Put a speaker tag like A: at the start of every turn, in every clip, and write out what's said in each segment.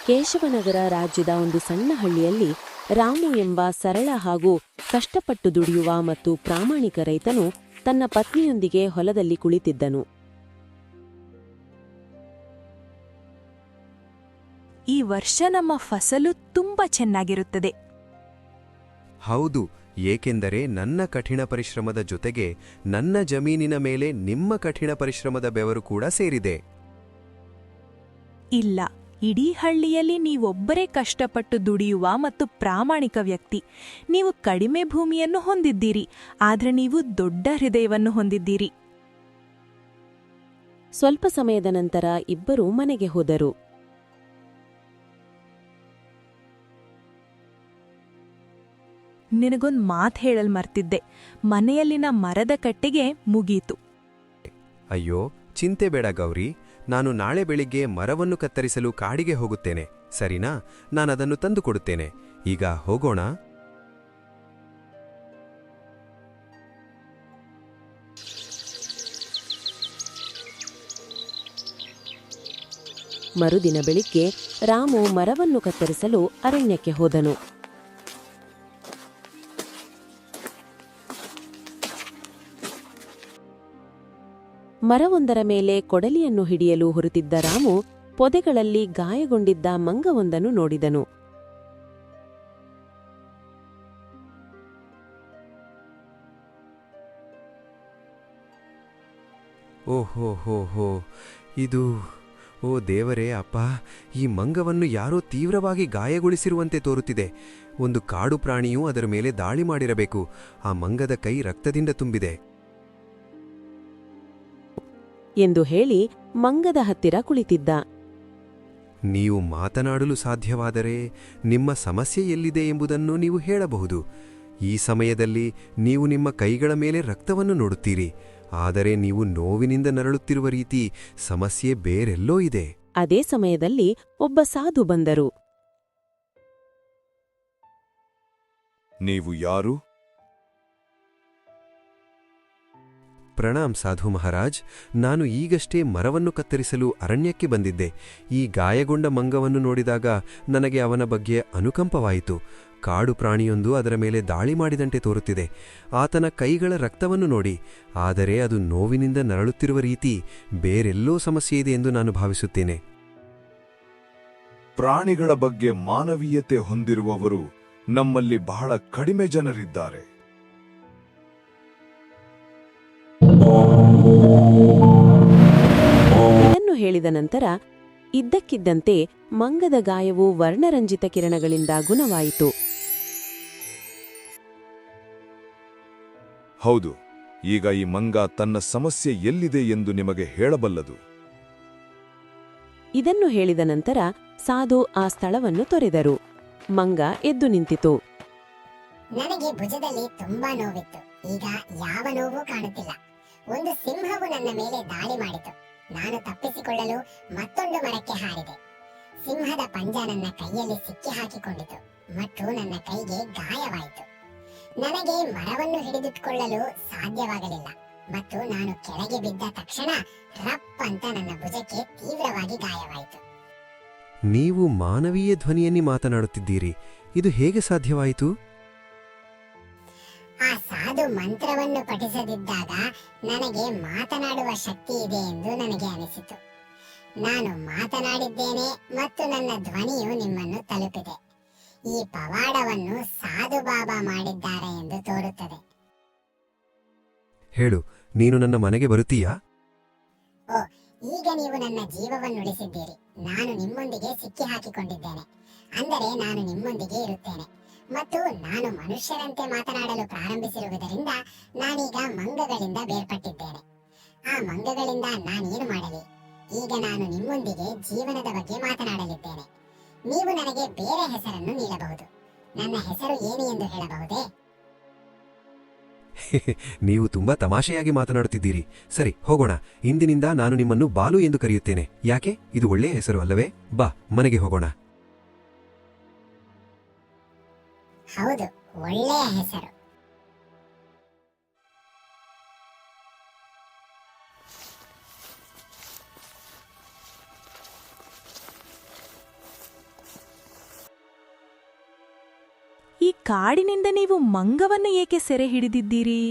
A: ಕೇಶವನಗರ ರಾಜ್ಯದ ಒಂದು ಸಣ್ಣ ಹಳ್ಳಿಯಲ್ಲಿ ರಾಮು ಎಂಬ ಸರಳ ಹಾಗೂ ಕಷ್ಟಪಟ್ಟು ದುಡಿಯುವ ಮತ್ತು ಪ್ರಾಮಾಣಿಕ ರೈತನು ತನ್ನ ಪತ್ನಿಯೊಂದಿಗೆ ಹೊಲದಲ್ಲಿ ಕುಳಿತಿದ್ದನು.
B: ಈ ವರ್ಷ ನಮ್ಮ ಫಸಲು ತುಂಬಾ ಚೆನ್ನಾಗಿರುತ್ತದೆ.
C: ಹೌದು, ಏಕೆಂದರೆ ನನ್ನ ಕಠಿಣ ಪರಿಶ್ರಮದ ಜೊತೆಗೆ ನನ್ನ ಜಮೀನಿನ ಮೇಲೆ ನಿಮ್ಮ ಕಠಿಣ ಪರಿಶ್ರಮದ ಬೆವರು ಕೂಡ ಸೇರಿದೆ.
B: ಇಲ್ಲ, ಇಡೀ ಹಳ್ಳಿಯಲ್ಲಿ ನೀವೊಬ್ಬರೇ ಕಷ್ಟಪಟ್ಟು ದುಡಿಯುವ ಮತ್ತು ಪ್ರಾಮಾಣಿಕ ವ್ಯಕ್ತಿ. ನೀವು ಕಡಿಮೆ ಭೂಮಿಯನ್ನು ಹೊಂದಿದ್ದೀರಿ, ಆದ್ರೆ ನೀವು ದೊಡ್ಡ ಹೃದಯವನ್ನು ಹೊಂದಿದ್ದೀರಿ.
A: ಸ್ವಲ್ಪ ಸಮಯದ ನಂತರ ಇಬ್ಬರೂ ಮನೆಗೆ ಹೋದರು.
B: ನಿನಗೊಂದು ಮಾತು ಹೇಳಲ್ ಮರ್ತಿದ್ದೆ. ಮನೆಯಲ್ಲಿನ ಮರದ ಕಟ್ಟೆಗೆ ಮುಗೀತು.
C: ಅಯ್ಯೋ, ಚಿಂತೆ ಬೇಡ ಗೌರಿ, ನಾನು ನಾಳೆ ಬೆಳಿಗ್ಗೆ ಮರವನ್ನು ಕತ್ತರಿಸಲು ಕಾಡಿಗೆ ಹೋಗುತ್ತೇನೆ, ಸರಿನಾ? ನಾನದನ್ನು ತಂದುಕೊಡುತ್ತೇನೆ. ಈಗ ಹೋಗೋಣ.
A: ಮರುದಿನ ಬೆಳಿಗ್ಗೆ ರಾಮು ಮರವನ್ನು ಕತ್ತರಿಸಲು ಅರಣ್ಯಕ್ಕೆ ಹೋದನು. ಮರವೊಂದರ ಮೇಲೆ ಕೊಡಲಿಯನ್ನು ಹಿಡಿಯಲು ಹೊರಟಿದ್ದ ರಾಮು ಪೊದೆಗಳಲ್ಲಿ ಗಾಯಗೊಂಡಿದ್ದ ಮಂಗವೊಂದನ್ನು ನೋಡಿದನು.
C: ಓಹೋ, ಇದು... ಓ ದೇವರೇ ಅಪ್ಪ, ಈ ಮಂಗವನ್ನು ಯಾರೋ ತೀವ್ರವಾಗಿ ಗಾಯಗೊಳಿಸಿರುವಂತೆ ತೋರುತ್ತಿದೆ. ಒಂದು ಕಾಡು ಪ್ರಾಣಿಯೂ ಅದರ ಮೇಲೆ ದಾಳಿ ಮಾಡಿರಬೇಕು. ಆ ಮಂಗದ ಕೈ ರಕ್ತದಿಂದ ತುಂಬಿದೆ
A: ಎಂದು ಹೇಳಿ ಮಂಗದ ಹತ್ತಿರ ಕುಳಿತಿದ್ದ.
C: ನೀವು ಮಾತನಾಡಲು ಸಾಧ್ಯವಾದರೆ ನಿಮ್ಮ ಸಮಸ್ಯೆ ಎಲ್ಲಿದೆ ಎಂಬುದನ್ನು ನೀವು ಹೇಳಬಹುದು. ಈ ಸಮಯದಲ್ಲಿ ನೀವು ನಿಮ್ಮ ಕೈಗಳ ಮೇಲೆ ರಕ್ತವನ್ನು ನೋಡುತ್ತೀರಿ, ಆದರೆ ನೀವು ನೋವಿನಿಂದ ನರಳುತ್ತಿರುವ ರೀತಿ ಸಮಸ್ಯೆ ಬೇರೆಲ್ಲೋ ಇದೆ.
A: ಅದೇ ಸಮಯದಲ್ಲಿ ಒಬ್ಬ ಸಾಧು ಬಂದರು.
D: ನೀವು ಯಾರು?
C: ಪ್ರಣಾಮ್ ಸಾಧು ಮಹಾರಾಜ್, ನಾನು ಈಗಷ್ಟೇ ಮರವನ್ನು ಕತ್ತರಿಸಲು ಅರಣ್ಯಕ್ಕೆ ಬಂದಿದ್ದೆ. ಈ ಗಾಯಗೊಂಡ ಮಂಗವನ್ನು ನೋಡಿದಾಗ ನನಗೆ ಅವನ ಬಗ್ಗೆ ಅನುಕಂಪವಾಯಿತು. ಕಾಡು ಪ್ರಾಣಿಯೊಂದು ಅದರ ಮೇಲೆ ದಾಳಿ ಮಾಡಿದಂತೆ ತೋರುತ್ತಿದೆ. ಆತನ ಕೈಗಳ ರಕ್ತವನ್ನು ನೋಡಿ, ಆದರೆ ಅದು ನೋವಿನಿಂದ ನರಳುತ್ತಿರುವ ರೀತಿ ಬೇರೆಲ್ಲೋ ಸಮಸ್ಯೆ ಇದೆ ಎಂದು ನಾನು ಭಾವಿಸುತ್ತೇನೆ.
D: ಪ್ರಾಣಿಗಳ ಬಗ್ಗೆ ಮಾನವೀಯತೆ ಹೊಂದಿರುವವರು ನಮ್ಮಲ್ಲಿ ಬಹಳ ಕಡಿಮೆ ಜನರಿದ್ದಾರೆ.
A: ಇದನ್ನು ಹೇಳಿದ ನಂತರ ಇದ್ದಕ್ಕಿದ್ದಂತೆ ಮಂಗದ ಗಾಯವು ವರ್ಣರಂಜಿತ ಕಿರಣಗಳಿಂದ ಗುಣವಾಯಿತು.
D: ಹೌದು, ಈಗ ಈ ಮಂಗ ತನ್ನ ಸಮಸ್ಯೆ ಎಲ್ಲಿದೆ ಎಂದು ನಿಮಗೆ ಹೇಳಬಲ್ಲದು.
A: ಇದನ್ನು ಹೇಳಿದ ನಂತರ ಸಾಧು ಆ ಸ್ಥಳವನ್ನು ತೊರೆದರು. ಮಂಗ ಎದ್ದು ನಿಂತಿತು.
E: ನನಗೆ ಭುಜದಲ್ಲಿ ತುಂಬಾ ನೋವಿತ್ತು. ಈಗ ಯಾವ ನೋವು ಕಾಣುತ್ತಿಲ್ಲ. ಒಂದು ಸಿಂಹವು ನನ್ನ ಮೇಲೆ ದಾಳಿ ಮಾಡಿತು. ನಾನು ತಪ್ಪಿಸಿಕೊಳ್ಳಲು ಮತ್ತೊಂದು ಮರಕ್ಕೆ ಹಾರಿದೆ. ಸಿಂಹದ ಪಂಜ ನನ್ನ ಕೈಯಲ್ಲಿ ಸಿಕ್ಕಿ ಹಾಕಿಕೊಂಡಿತು ಮತ್ತು ನನ್ನ ಕೈಗೆ ಗಾಯವಾಯಿತು. ನನಗೆ ಮರವನ್ನು ಹಿಡಿದಿಟ್ಟುಕೊಳ್ಳಲು ಸಾಧ್ಯವಾಗಲಿಲ್ಲ ಮತ್ತು ನಾನು ಕೆಳಗೆ ಬಿದ್ದ ತಕ್ಷಣ ರಪ್ ಅಂತ ನನ್ನ ಭುಜಕ್ಕೆ ತೀವ್ರವಾಗಿ ಗಾಯವಾಯಿತು.
C: ನೀವು ಮಾನವೀಯ ಧ್ವನಿಯಲ್ಲಿ ಮಾತನಾಡುತ್ತಿದ್ದೀರಿ, ಇದು ಹೇಗೆ ಸಾಧ್ಯವಾಯಿತು?
E: ಆ ಸಾಧು ಮಂತ್ರವನ್ನು ಪಠಿಸದಿದ್ದಾಗ ನನಗೆ ಮಾತನಾಡುವ ಶಕ್ತಿ ಇದೆ ಎಂದು ನನಗೆ ಅನಿಸಿತು. ನಾನು ಮಾತನಾಡಿದ್ದೇನೆ ಮತ್ತು ನನ್ನ ಧ್ವನಿಯು ನಿಮ್ಮನ್ನು ತಲುಪಿದೆ. ಈ ಪವಾಡವನ್ನು ಸಾಧು ಬಾಬಾ ಮಾಡಿದ್ದಾರೆ ಎಂದು ತೋರುತ್ತದೆ.
C: ಹೇಳು, ನೀನು ನನ್ನ ಮನೆಗೆ ಬರುತ್ತೀಯಾ?
E: ಓ, ಈಗ ನೀವು ನನ್ನ ಜೀವವನ್ನುಳಿಸಿದ್ದೀರಿ. ನಾನು ನಿಮ್ಮೊಂದಿಗೆ ಸಿಕ್ಕಿ ಹಾಕಿಕೊಂಡಿದ್ದೇನೆ, ಅಂದರೆ ನಾನು ನಿಮ್ಮೊಂದಿಗೆ ಇರುತ್ತೇನೆ ಮತ್ತು ನಾನು ಮನುಷ್ಯರಂತೆ ಮಾತನಾಡಲು ಪ್ರಾರಂಭಿಸಿರುವುದರಿಂದ ನಾನೀಗ ಮಂಗಗಳಿಂದ ಬೇರ್ಪಟ್ಟಿದ್ದೇನೆ. ಆ ಮಂಗಗಳಿಂದ ನಾನೇನು ಮಾಡಲಿ? ಈಗ ನಾನು ನಿಮ್ಮೊಂದಿಗೆ ಜೀವನದ ಬಗ್ಗೆ ಮಾತನಾಡಲಿದ್ದೇನೆ. ನೀವು ನನಗೆ ಬೇರೆ ಹೆಸರನ್ನು ನೀಡಬಹುದು. ನನ್ನ ಹೆಸರು ಏನು ಎಂದು ಹೇಳಬಹುದೇ?
C: ನೀವು ತುಂಬಾ ತಮಾಷೆಯಾಗಿ ಮಾತನಾಡುತ್ತಿದ್ದೀರಿ. ಸರಿ, ಹೋಗೋಣ. ಇಂದಿನಿಂದ ನಾನು ನಿಮ್ಮನ್ನು ಬಾಲು ಎಂದು ಕರೆಯುತ್ತೇನೆ. ಯಾಕೆ? ಇದು ಒಳ್ಳೆಯ ಹೆಸರು ಅಲ್ಲವೇ? ಬಾ, ಮನೆಗೆ ಹೋಗೋಣ.
E: ಹೌದು, ಒಳ್ಳೆಯ ಹೆಸರು.
B: ಕಾಡಿನಿಂದ ನೀವು ಮಂಗವನ್ನು ಏಕೆ ಸೆರೆ ಹಿಡಿದಿದ್ದೀರಿ?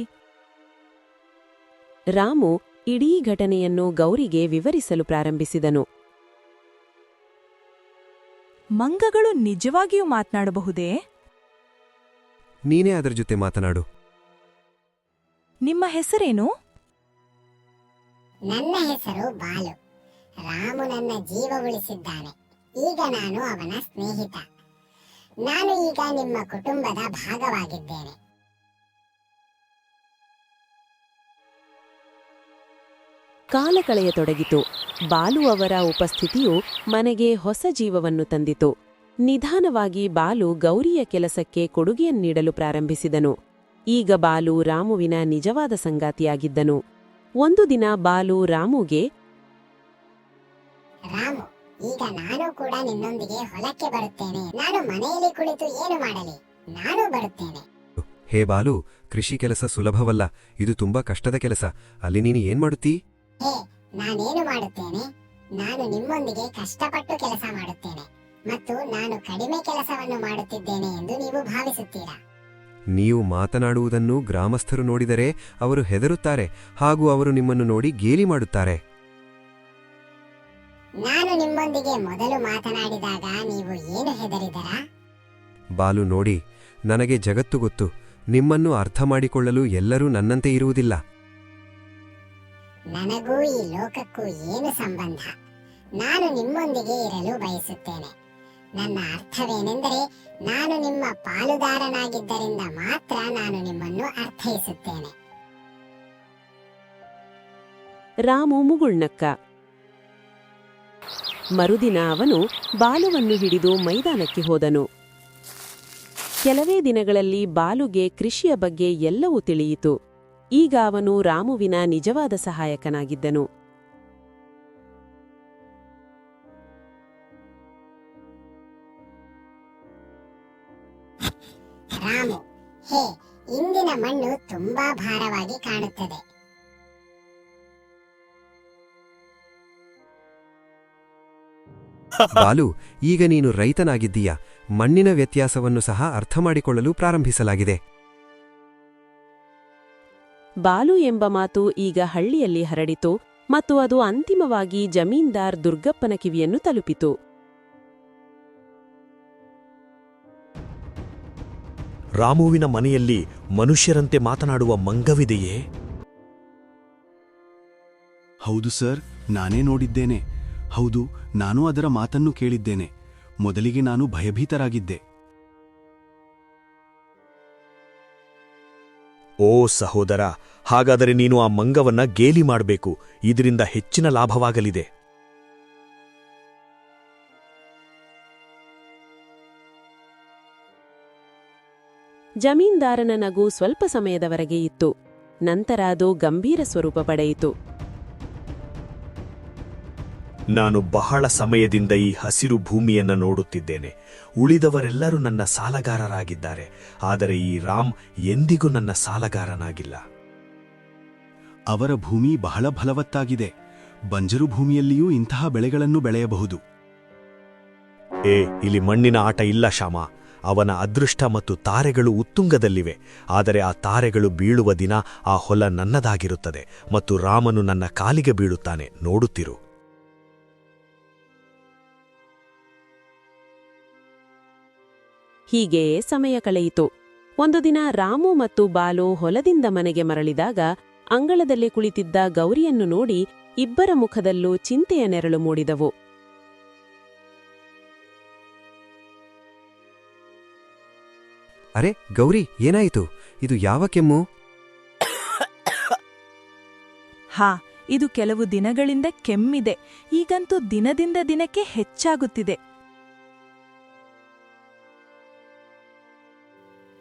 A: ರಾಮು ಇಡೀ ಘಟನೆಯನ್ನು ಗೌರಿಗೆ ವಿವರಿಸಲು ಪ್ರಾರಂಭಿಸಿದನು.
B: ಮಂಗಗಳು ನಿಜವಾಗಿಯೂ ಮಾತನಾಡಬಹುದೇ?
C: ನೀನೇ ಅದರ ಜೊತೆ ಮಾತನಾಡು.
B: ನಿಮ್ಮ ಹೆಸರೇನು?
E: ನನ್ನ ಹೆಸರು ಬಾಲು. ರಾಮು ನನ್ನ ಜೀವ ಉಳಿಸಿದ್ದಾನೆ. ಈಗ ನಾನು ಅವನ ಸ್ನೇಹಿತ. ನಾನು ಈಗ ನಿಮ್ಮ ಕುಟುಂಬದ ಭಾಗವಾಗಿದ್ದೇನೆ.
A: ಕಾಲ ಕಳೆಯತೊಡಗಿತು. ಬಾಲು ಅವರ ಉಪಸ್ಥಿತಿಯು ಮನೆಗೆ ಹೊಸ ಜೀವವನ್ನು ತಂದಿತು. ನಿಧಾನವಾಗಿ ಬಾಲು ಗೌರಿಯ ಕೆಲಸಕ್ಕೆ ಕೊಡುಗೆಯನ್ನೀಡಲು ಪ್ರಾರಂಭಿಸಿದನು. ಈಗ ಬಾಲು ರಾಮುವಿನ ನಿಜವಾದ ಸಂಗಾತಿಯಾಗಿದ್ದನು. ಒಂದು ದಿನ ಬಾಲು ರಾಮುಗೆ,
E: ರಾಮು, ಈಗ ನಾನು ಕೂಡ ನಿನ್ನೊಂದಿಗೆ ಹೊಲಕ್ಕೆ ಬರುತ್ತೇನೆ. ನಾನು ಮನೆಯಲ್ಲಿ ಕುಳಿತು ಏನು ಮಾಡಲಿ? ನಾನು ಬರುತ್ತೇನೆ.
C: ಹೇ ಬಾಲು, ಕೃಷಿ ಕೆಲಸ ಸುಲಭವಲ್ಲ. ಇದು ತುಂಬಾ ಕಷ್ಟದ ಕೆಲಸ. ಅಲ್ಲಿ ನೀನು ಏನ್ ಮಾಡುತ್ತೀ?
E: ಹೇ, ನಾನೇನು ಮಾಡುತ್ತೇನೆ? ನಾನು ನಿಮ್ಮೊಂದಿಗೆ ಕಷ್ಟಪಟ್ಟು ಕೆಲಸ ಮಾಡುತ್ತೇನೆ ಮತ್ತು ನಾನು ಕಡಿಮೆ ಕೆಲಸವನ್ನು ಮಾಡುತ್ತಿದ್ದೇನೆ ಎಂದು ನೀವು ಭಾವಿಸುತ್ತೀರಾ?
C: ನೀವು ಮಾತನಾಡುವುದನ್ನು ಗ್ರಾಮಸ್ಥರು ನೋಡಿದರೆ ಅವರು ಹೆದರುತ್ತಾರೆ ಹಾಗೂ ಅವರು ನಿಮ್ಮನ್ನು ನೋಡಿ ಗೇಲಿ ಮಾಡುತ್ತಾರೆ.
E: ನಾನು ನಿಮ್ಮೊಂದಿಗೆ ಮೊದಲು ಮಾತನಾಡಿದಾಗ ನೀವು ಏನು ಹೆದರಿದರಾ?
C: ಬಾಲು ನೋಡಿ, ನನಗೆ ಜಗತ್ತು ಗೊತ್ತು. ನಿಮ್ಮನ್ನು ಅರ್ಥ ಮಾಡಿಕೊಳ್ಳಲು ಎಲ್ಲರೂ ನನ್ನಂತೆ ಇರುವುದಿಲ್ಲ.
E: ನನಗೂ ಈ ಲೋಕಕ್ಕೂ ಏನು ಸಂಬಂಧ? ನಾನು ನಿಮ್ಮೊಂದಿಗೆ ಇರಲು ಬಯಸುತ್ತೇನೆ. ನನ್ನ ಅರ್ಥವೇನೆಂದರೆ, ನಾನು ನಿಮ್ಮ ಪಾಲುದಾರನಾಗಿದ್ದರಿಂದ ಮಾತ್ರ ನಾನು ನಿಮ್ಮನ್ನು ಅರ್ಥೈಸುತ್ತೇನೆ.
A: ರಾಮು ಮುಗುಳ್ನಕ್ಕ. ಮರುದಿನ ಅವನು ಬಾಲುವನ್ನು ಹಿಡಿದು ಮೈದಾನಕ್ಕೆ ಹೋದನು. ಕೆಲವೇ ದಿನಗಳಲ್ಲಿ ಬಾಲುಗೆ ಕೃಷಿಯ ಬಗ್ಗೆ ಎಲ್ಲವೂ ತಿಳಿಯಿತು. ಈಗ ಅವನು ರಾಮುವಿನ ನಿಜವಾದ ಸಹಾಯಕನಾಗಿದ್ದನು.
E: ರಾಮು, ಹೇ, ಇಂದಿನ ಮಣ್ಣು ತುಂಬಾ ಭಾರವಾಗಿ ಕಾಣುತ್ತದೆ.
C: ಬಾಲು, ಈಗ ನೀನು ರೈತನಾಗಿದ್ದೀಯ. ಮಣ್ಣಿನ ವ್ಯತ್ಯಾಸವನ್ನು ಸಹ ಅರ್ಥಮಾಡಿಕೊಳ್ಳಲು ಪ್ರಾರಂಭಿಸಲಾಗಿದೆ.
A: ಬಾಲು ಎಂಬ ಮಾತು ಈಗ ಹಳ್ಳಿಯಲ್ಲಿ ಹರಡಿತು ಮತ್ತು ಅದು ಅಂತಿಮವಾಗಿ ಜಮೀನ್ದಾರ್ ದುರ್ಗಪ್ಪನ ಕಿವಿಯನ್ನು ತಲುಪಿತು.
F: ರಾಮುವಿನ ಮನೆಯಲ್ಲಿ ಮನುಷ್ಯರಂತೆ ಮಾತನಾಡುವ ಮಂಗವಿದೆಯೇ?
G: ಹೌದು ಸರ್, ನಾನೇ ನೋಡಿದ್ದೇನೆ. ಹೌದು, ನಾನು ಅದರ ಮಾತನ್ನು ಕೇಳಿದ್ದೇನೆ. ಮೊದಲಿಗೆ ನಾನು ಭಯಭೀತರಾಗಿದ್ದೆ.
F: ಓ ಸಹೋದರ, ಹಾಗಾದರೆ ನೀನು ಆ ಮಂಗವನ್ನ ಗೇಲಿ ಮಾಡಬೇಕು. ಇದರಿಂದ ಹೆಚ್ಚಿನ ಲಾಭವಾಗಲಿದೆ.
A: ಜಮೀನ್ದಾರನ ನಗು ಸ್ವಲ್ಪ ಸಮಯದವರೆಗೆ ಇತ್ತು. ನಂತರ ಅದು ಗಂಭೀರ ಸ್ವರೂಪ ಪಡೆಯಿತು.
F: ನಾನು ಬಹಳ ಸಮಯದಿಂದ ಈ ಹಸಿರು ಭೂಮಿಯನ್ನ ನೋಡುತ್ತಿದ್ದೇನೆ. ಉಳಿದವರೆಲ್ಲರೂ ನನ್ನ ಸಾಲಗಾರರಾಗಿದ್ದಾರೆ, ಆದರೆ ಈ ರಾಮ್ ಎಂದಿಗೂ ನನ್ನ ಸಾಲಗಾರನಾಗಿಲ್ಲ.
G: ಅವರ ಭೂಮಿ ಬಹಳ ಫಲವತ್ತಾಗಿದೆ. ಬಂಜರು ಭೂಮಿಯಲ್ಲಿಯೂ ಇಂತಹ ಬೆಳೆಗಳನ್ನು ಬೆಳೆಯಬಹುದು.
F: ಇಲ್ಲಿ ಮಣ್ಣಿನ ಆಟ ಇಲ್ಲ ಶ್ಯಾಮ. ಅವನ ಅದೃಷ್ಟ ಮತ್ತು ತಾರೆಗಳು ಉತ್ತುಂಗದಲ್ಲಿವೆ. ಆದರೆ ಆ ತಾರೆಗಳು ಬೀಳುವ ದಿನ ಆ ಹೊಲ ನನ್ನದಾಗಿರುತ್ತದೆ ಮತ್ತು ರಾಮನು ನನ್ನ ಕಾಲಿಗೆ ಬೀಳುತ್ತಾನೆ. ನೋಡುತ್ತಿರು.
A: ಹೀಗೆಯೇ ಸಮಯ ಕಳೆಯಿತು. ಒಂದು ದಿನ ರಾಮು ಮತ್ತು ಬಾಲು ಹೊಲದಿಂದ ಮನೆಗೆ ಮರಳಿದಾಗ ಅಂಗಳದಲ್ಲಿ ಕುಳಿತಿದ್ದ ಗೌರಿಯನ್ನು ನೋಡಿ ಇಬ್ಬರ ಮುಖದಲ್ಲೂ ಚಿಂತೆಯ ನೆರಳು ಮೂಡಿದವು.
C: ಅರೆ ಗೌರಿ, ಏನಾಯಿತು? ಇದು ಯಾವ ಕೆಮ್ಮು?
B: ಹಾ, ಇದು ಕೆಲವು ದಿನಗಳಿಂದ ಕೆಮ್ಮಿದೆ. ಈಗಂತೂ ದಿನದಿಂದ ದಿನಕ್ಕೆ ಹೆಚ್ಚಾಗುತ್ತಿದೆ.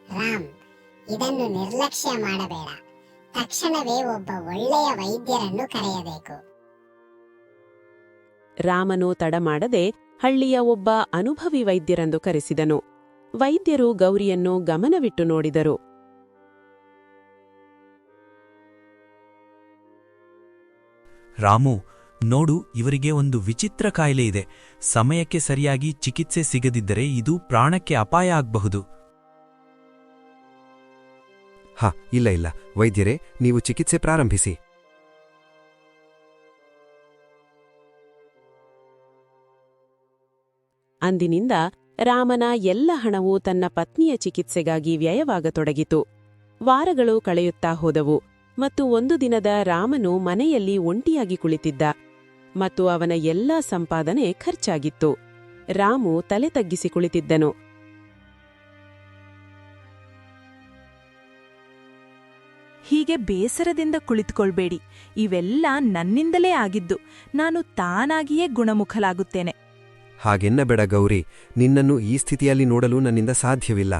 E: ರಾಮ್, ಇದನ್ನು ನಿರ್ಲಕ್ಷ್ಯ ಮಾಡಬೇಡ. ತಕ್ಷಣವೇ ಒಬ್ಬ ಒಳ್ಳೆಯ ವೈದ್ಯರನ್ನು ಕರೆಯಬೇಕು.
A: ರಾಮನು ತಡಮಾಡದೆ ಹಳ್ಳಿಯ ಒಬ್ಬ ಅನುಭವಿ ವೈದ್ಯರೆಂದು ಕರೆಸಿದನು. ವೈದ್ಯರು ಗೌರಿಯನ್ನು ಗಮನವಿಟ್ಟು ನೋಡಿದರು.
H: ರಾಮು, ನೋಡು, ಇವರಿಗೆ ಒಂದು ವಿಚಿತ್ರ ಕಾಯಿಲೆ ಇದೆ. ಸಮಯಕ್ಕೆ ಸರಿಯಾಗಿ ಚಿಕಿತ್ಸೆ ಸಿಗದಿದ್ದರೆ ಇದು ಪ್ರಾಣಕ್ಕೆ ಅಪಾಯ ಆಗಬಹುದು.
C: ಇಲ್ಲ ವೈದ್ಯರೇ, ನೀವು ಚಿಕಿತ್ಸೆ ಪ್ರಾರಂಭಿಸಿ.
A: ಅಂದಿನಿಂದ ರಾಮನ ಎಲ್ಲ ಹಣವೂ ತನ್ನ ಪತ್ನಿಯ ಚಿಕಿತ್ಸೆಗಾಗಿ ವ್ಯಯವಾಗತೊಡಗಿತು. ವಾರಗಳು ಕಳೆಯುತ್ತಾ ಹೋದವು ಮತ್ತು ಒಂದು ದಿನದ ರಾಮನು ಮನೆಯಲ್ಲಿ ಒಂಟಿಯಾಗಿ ಕುಳಿತಿದ್ದ ಮತ್ತು ಅವನ ಎಲ್ಲಾ ಸಂಪಾದನೆ ಖರ್ಚಾಗಿತ್ತು. ರಾಮು ತಲೆ ತಗ್ಗಿಸಿ ಕುಳಿತಿದ್ದನು.
B: ಹೀಗೆ ಬೇಸರದಿಂದ ಕುಳಿತುಕೊಳ್ಬೇಡಿ. ಇವೆಲ್ಲ ನನ್ನಿಂದಲೇ ಆಗಿದ್ದು. ನಾನು ತಾನಾಗಿಯೇ ಗುಣಮುಖಲಾಗುತ್ತೇನೆ.
C: ಹಾಗೆನ್ನಬೇಡ ಗೌರಿ, ನಿನ್ನನ್ನು ಈ ಸ್ಥಿತಿಯಲ್ಲಿ ನೋಡಲು ನನ್ನಿಂದ ಸಾಧ್ಯವಿಲ್ಲ.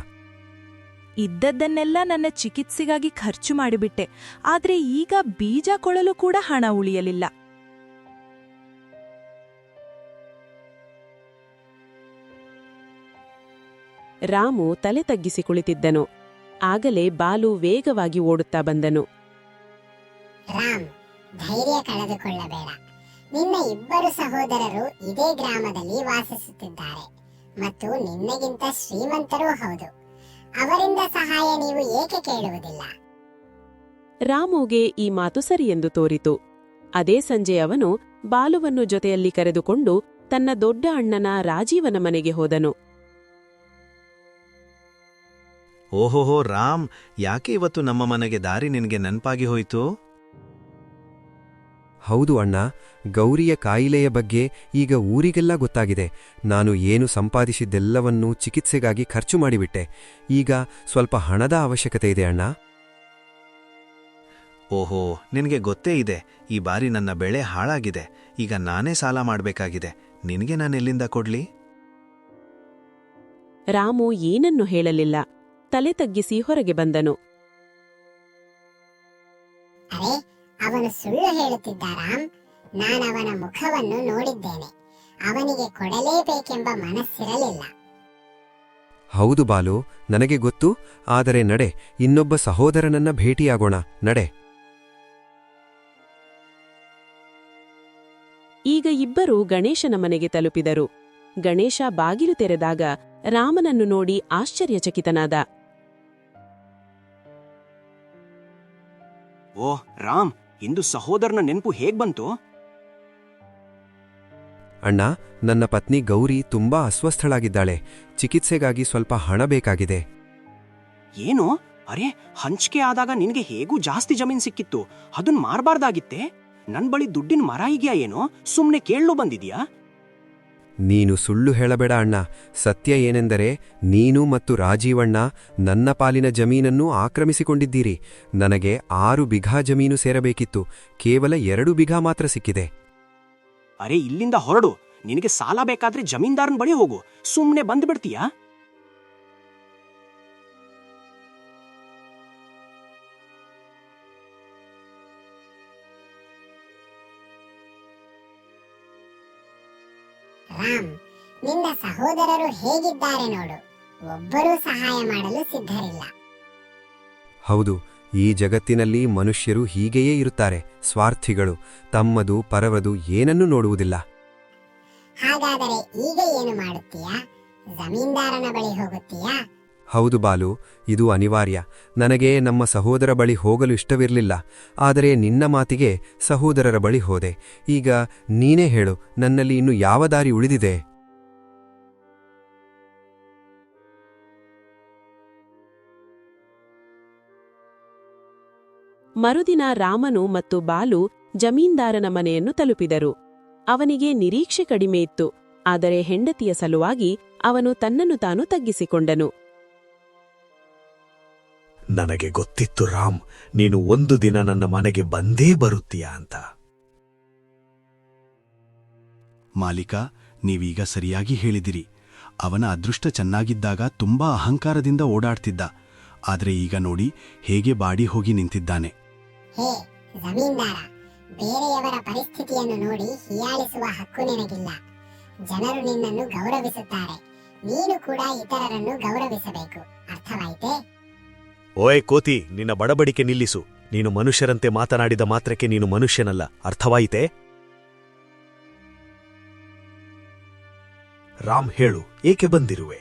B: ಇದ್ದದ್ದನ್ನೆಲ್ಲ ನನ್ನ ಚಿಕಿತ್ಸೆಗಾಗಿ ಖರ್ಚು ಮಾಡಿಬಿಟ್ಟೆ. ಆದ್ರೆ ಈಗ ಬೀಜ ಕೊಳಲು ಕೂಡ ಹಣ ಉಳಿಯಲಿಲ್ಲ.
A: ರಾಮು ತಲೆ ತಗ್ಗಿಸಿ ಕುಳಿತಿದ್ದನು. ಆಗಲೇ ಬಾಲು ವೇಗವಾಗಿ ಓಡುತ್ತಾ ಬಂದನು.
E: ರಾಮ್, ಧೈರ್ಯ ಕಳೆದುಕೊಳ್ಳಬೇಡ. ನಿನ್ನ ಇಬ್ಬರು ಸಹೋದರರು ಇದೇ ಗ್ರಾಮದಲ್ಲಿ ವಾಸಿಸುತ್ತಿದ್ದಾರೆ ಮತ್ತು ನಿನ್ನಗಿಂತ ಶ್ರೀಮಂತರೂ ಹೌದು. ಅವರಿಂದ ಸಹಾಯ ನೀವು ಏಕೆ ಕೇಳುವುದಿಲ್ಲ?
A: ರಾಮುಗೆ ಈ ಮಾತು ಸರಿಯೆಂದು ತೋರಿತು. ಅದೇ ಸಂಜೆ ಅವನು ಬಾಲುವನ್ನು ಜೊತೆಯಲ್ಲಿ ಕರೆದುಕೊಂಡು ತನ್ನ ದೊಡ್ಡ ಅಣ್ಣನ ರಾಜೀವನ ಮನೆಗೆ ಹೋದನು.
F: ಓಹೋಹೋ ರಾಮ್, ಯಾಕೆ ಇವತ್ತು ನಮ್ಮ ಮನೆಗೆ ದಾರಿ ನಿನಗೆ ನೆನಪಾಗಿ ಹೋಯಿತು?
C: ಹೌದು ಅಣ್ಣ, ಗೌರಿಯ ಕಾಯಿಲೆಯ ಬಗ್ಗೆ ಈಗ ಊರಿಗೆಲ್ಲ ಗೊತ್ತಾಗಿದೆ. ನಾನು ಏನು ಸಂಪಾದಿಸಿದ್ದೆಲ್ಲವನ್ನೂ ಚಿಕಿತ್ಸೆಗಾಗಿ ಖರ್ಚು ಮಾಡಿಬಿಟ್ಟೆ. ಈಗ ಸ್ವಲ್ಪ ಹಣದ ಅವಶ್ಯಕತೆ ಇದೆ ಅಣ್ಣ.
F: ಓಹೋ, ನಿನಗೆ ಗೊತ್ತೇ ಇದೆ, ಈ ಬಾರಿ ನನ್ನ ಬೆಳೆ ಹಾಳಾಗಿದೆ. ಈಗ ನಾನೇ ಸಾಲ ಮಾಡಬೇಕಾಗಿದೆ. ನಿನಗೆ ನಾನೆಲ್ಲಿಂದ ಕೊಡ್ಲಿ?
A: ರಾಮು ಏನನ್ನು ಹೇಳಲಿಲ್ಲ. ತಲೆ ತಗ್ಗಿಸಿ ಹೊರಗೆ ಬಂದನು.
E: ಅರೆ, ಅವನು ಸುಳ್ಳು ಹೇಳುತ್ತಿದ್ದ ರಾಮ್. ನಾನವನ ಮುಖವನ್ನು ನೋಡಿದ್ದೇನೆ. ಅವನಿಗೆ ಕೊಡಲೇಬೇಕೆಂಬ ಮನಸ್ಸಿರಲಿಲ್ಲ.
C: ಹೌದು ಬಾಲು, ನನಗೆ ಗೊತ್ತು. ಆದರೆ ನಡೆ, ಇನ್ನೊಬ್ಬ ಸಹೋದರನನ್ನ ಭೇಟಿಯಾಗೋಣ, ನಡೆ.
A: ಈಗ ಇಬ್ಬರೂ ಗಣೇಶನ ಮನೆಗೆ ತಲುಪಿದರು. ಗಣೇಶ ಬಾಗಿಲು ತೆರೆದಾಗ ರಾಮನನ್ನು ನೋಡಿ ಆಶ್ಚರ್ಯಚಕಿತನಾದ.
I: ಓ ರಾಮ್, ಇಂದು ಸಹೋದರನ ನೆನಪು ಹೇಗ್ ಬಂತು?
C: ಅಣ್ಣ, ನನ್ನ ಪತ್ನಿ ಗೌರಿ ತುಂಬಾ ಅಸ್ವಸ್ಥಳಾಗಿದ್ದಾಳೆ. ಚಿಕಿತ್ಸೆಗಾಗಿ ಸ್ವಲ್ಪ ಹಣ ಬೇಕಾಗಿದೆ.
I: ಏನು? ಅರೆ, ಹಂಚಿಕೆ ಆದಾಗ ನಿನಗೆ ಹೇಗೂ ಜಾಸ್ತಿ ಜಮೀನ್ ಸಿಕ್ಕಿತ್ತು. ಅದನ್ ಮಾರಬಾರ್ದಾಗಿತ್ತೆ. ನನ್ ಬಳಿ ದುಡ್ಡಿನ ಮರ ಇದೆಯಾ ಏನೋ? ಸುಮ್ನೆ ಕೇಳಲು ಬಂದಿದ್ಯಾ?
C: ನೀನು ಸುಳ್ಳು ಹೇಳಬೇಡ ಅಣ್ಣ. ಸತ್ಯ ಏನೆಂದರೆ, ನೀನು ಮತ್ತು ರಾಜೀವಣ್ಣ ನನ್ನ ಪಾಲಿನ ಜಮೀನನ್ನು ಆಕ್ರಮಿಸಿಕೊಂಡಿದ್ದೀರಿ. ನನಗೆ 6 ಬಿಘಾ ಜಮೀನು ಸೇರಬೇಕಿತ್ತು. ಕೇವಲ 2 ಬಿಘಾ ಮಾತ್ರ ಸಿಕ್ಕಿದೆ.
I: ಅರೆ, ಇಲ್ಲಿಂದ ಹೊರಡು. ನಿನಗೆ ಸಾಲ ಬೇಕಾದ್ರೆ ಜಮೀನ್ದಾರನ್ ಬಳಿ ಹೋಗು. ಸುಮ್ನೆ ಬಂದ್ಬಿಡ್ತೀಯಾ?
E: ರಾಮ್, ನಿನ್ನ ಸಹೋದರರು ಹೇಗಿದ್ದಾರೆ ನೋಡು. ಒಬ್ಬರೂ ಸಹಾಯ ಮಾಡಲು ಸಿದ್ಧರಿಲ್ಲ.
C: ಹೌದು, ಈ ಜಗತ್ತಿನಲ್ಲಿ ಮನುಷ್ಯರು ಹೀಗೆಯೇ ಇರುತ್ತಾರೆ, ಸ್ವಾರ್ಥಿಗಳು. ತಮ್ಮದು ಪರವದು ಏನನ್ನೂ ನೋಡುವುದಿಲ್ಲ.
E: ಹಾಗಾದರೆ ಈಗ ಏನು ಮಾಡುತ್ತೀಯಾ? ಜಮೀನ್ದಾರನ ಬಳಿ ಹೋಗುತ್ತೀಯಾ?
C: ಹೌದು ಬಾಲು, ಇದು ಅನಿವಾರ್ಯ. ನನಗೆ ನಮ್ಮ ಸಹೋದರ ಬಳಿ ಹೋಗಲು ಇಷ್ಟವಿರಲಿಲ್ಲ. ಆದರೆ ನಿನ್ನ ಮಾತಿಗೆ ಸಹೋದರರ ಬಳಿ ಹೋದೆ. ಈಗ ನೀನೇ ಹೇಳು, ನನ್ನಲ್ಲಿ ಇನ್ನು ಯಾವ ದಾರಿ ಉಳಿದಿದೆ?
A: ಮರುದಿನ ರಾಮನು ಮತ್ತು ಬಾಲು ಜಮೀನ್ದಾರನ ಮನೆಯನ್ನು ತಲುಪಿದರು. ಅವನಿಗೆ ನಿರೀಕ್ಷೆ ಕಡಿಮೆ ಇತ್ತು. ಆದರೆ ಹೆಂಡತಿಯ ಸಲುವಾಗಿ ಅವನು ತನ್ನನ್ನು ತಾನು ತಗ್ಗಿಸಿಕೊಂಡನು.
F: ನನಗೆ ಗೊತ್ತಿತ್ತು ರಾಮ್, ನೀನು ಒಂದು ದಿನ ನನ್ನ ಮನೆಗೆ ಬಂದೇ ಬರುತ್ತೀಯಾ ಅಂತ.
G: ಮಾಲೀಕ, ನೀವೀಗ ಸರಿಯಾಗಿ ಹೇಳಿದಿರಿ. ಅವನ ಅದೃಷ್ಟ ಚೆನ್ನಾಗಿದ್ದಾಗ ತುಂಬಾ ಅಹಂಕಾರದಿಂದ ಓಡಾಡ್ತಿದ್ದ. ಆದ್ರೆ ಈಗ ನೋಡಿ ಹೇಗೆ ಬಾಡಿ ಹೋಗಿ ನಿಂತಿದ್ದಾನೆ.
E: ಹೇ ಜಮೀನ್ದಾರ, ಬೇರೆಯವರ ಪರಿಸ್ಥಿತಿಯನ್ನು ನೋಡಿ ಹೀಯಾಳಿಸುವ ಹಕ್ಕು ನಿನಗಿಲ್ಲ. ಜನರು ನಿನ್ನನ್ನು ಗೌರವಿಸುತ್ತಾರೆ. ನೀನು ಕೂಡ ಇತರರನ್ನು ಗೌರವಿಸಬೇಕು. ಅರ್ಥವಾಯಿತೇ?
F: ಓಯ್ ಕೋತಿ, ನಿನ್ನ ಬಡಬಡಿಕೆ ನಿಲ್ಲಿಸು. ನೀನು ಮನುಷ್ಯರಂತೆ ಮಾತನಾಡಿದ ಮಾತ್ರಕ್ಕೆ ನೀನು ಮನುಷ್ಯನಲ್ಲ. ಅರ್ಥವಾಯಿತೇ? ರಾಮ್, ಹೇಳು, ಏಕೆ ಬಂದಿರುವೆ?